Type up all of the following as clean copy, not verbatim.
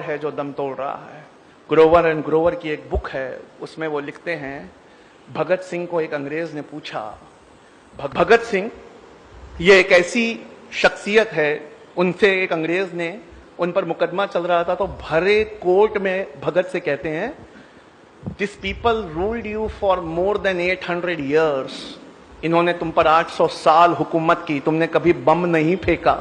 है जो दम तोड़ रहा है। ग्रोवर एंड ग्रोवर की एक बुक है, उसमें वो लिखते हैं, भगत सिंह को एक अंग्रेज ने पूछा, भगत सिंह ये एक ऐसी शख्सियत है, उनसे एक अंग्रेज ने, उन पर मुकदमा चल रहा था, तो भरे कोर्ट में भगत से कहते हैं, this people ruled you for more than 800 years, इन्होंने तुम पर 800 साल हुकूमत की, तुमने कभी बम नहीं फेंका,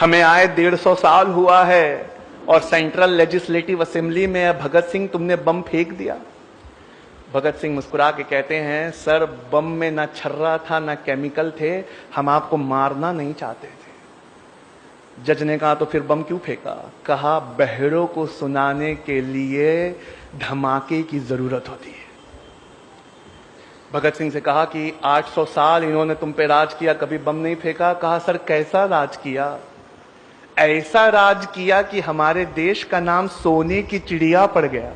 हमें आए 150 साल हुआ है, और सेंट्रल लेजिस्लेटिव असेंबली में भगत सिंह तुमने बम फेंक दिया। भगत सिंह मुस्कुरा के कहते हैं, सर बम में ना छर्रा था ना केमिकल थे, हम आपको मारना नहीं चाहते थे। जज ने कहा तो फिर बम क्यों फेंका? कहा बहरों को सुनाने के लिए धमाके की जरूरत होती है। भगत सिंह से कहा कि 800 साल इन्होंने तुम पे राज किया, कभी बम नहीं फेंका। कहा सर कैसा राज किया? ऐसा राज किया कि हमारे देश का नाम सोने की चिड़िया पड़ गया।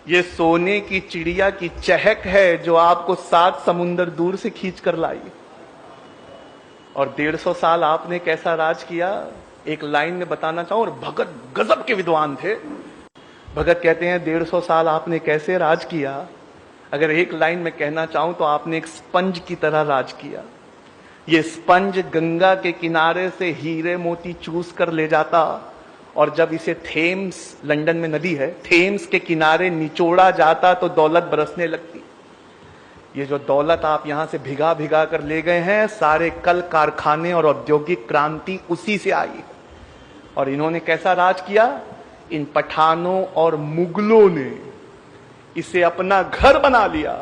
ये सोने की चिड़िया की चहक है जो आपको 7 समुंदर दूर से खींच कर लाई। और 150 साल आपने कैसा राज किया, एक लाइन में बताना चाहूं, और भगत गजब के विद्वान थे। भगत कहते हैं 150 साल आपने कैसे राज किया, अगर एक लाइन में कहना चाहूं तो आपने एक स्पंज की तरह राज किया। ये स्पंज गंगा के किनारे से हीरे मोती चूस कर ले जाता, और जब इसे थेम्स, लंदन में नदी है, थेम्स के किनारे निचोड़ा जाता तो दौलत बरसने लगती। ये जो दौलत आप यहां से भिगा भिगा कर ले गए हैं, सारे कल कारखाने और औद्योगिक क्रांति उसी से आई। और इन्होंने कैसा राज किया? इन पठानों और मुगलों ने इसे अपना घर बना लिया,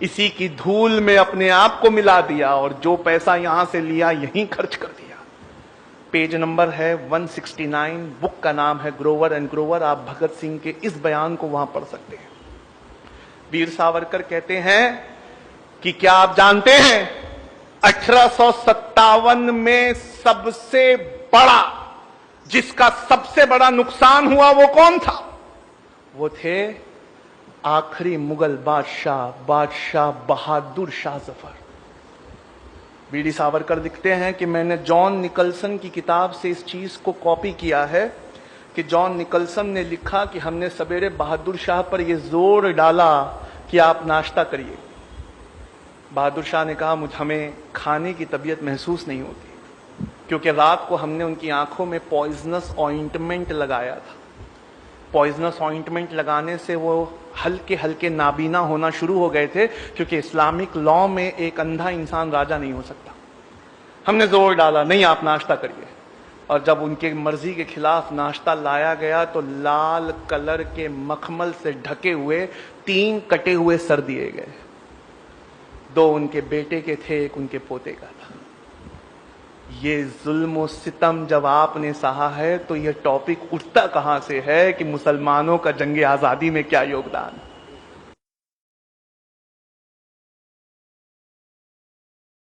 इसी की धूल में अपने आप को मिला दिया, और जो पैसा यहां से लिया यहीं खर्च कर दिया। पेज नंबर है 169, बुक का नाम है ग्रोवर एंड ग्रोवर। आप भगत सिंह के इस बयान को वहां पढ़ सकते हैं। वीर सावरकर कहते हैं कि क्या आप जानते हैं 1857 में सबसे बड़ा, जिसका सबसे बड़ा नुकसान हुआ वो कौन था? वो थे आखिरी मुगल बादशाह बहादुर शाह जफर। वीडी सावरकर लिखते हैं कि मैंने जॉन निकलसन की किताब से इस चीज को कॉपी किया है कि जॉन निकलसन ने लिखा कि हमने सवेरे बहादुर शाह पर यह जोर डाला कि आप नाश्ता करिए। बहादुर शाह ने कहा हमें खाने की तबीयत महसूस नहीं होती, क्योंकि रात को हमने उनकी आंखों में पॉइजनस ऑइंटमेंट लगाया था। पॉइजनस ऑइंटमेंट लगाने से वो हल्के हल्के नाबीना होना शुरू हो गए थे, क्योंकि इस्लामिक लॉ में एक अंधा इंसान राजा नहीं हो सकता। हमने जोर डाला, नहीं आप नाश्ता करिए। और जब उनके मर्जी के खिलाफ नाश्ता लाया गया तो लाल कलर के मखमल से ढके हुए 3 कटे हुए सर दिए गए। 2 उनके बेटे के थे, 1 उनके पोते का था। ये जुल्म और सितम जब आपने सहा है तो ये टॉपिक उठता कहां से है कि मुसलमानों का जंगे आजादी में क्या योगदान।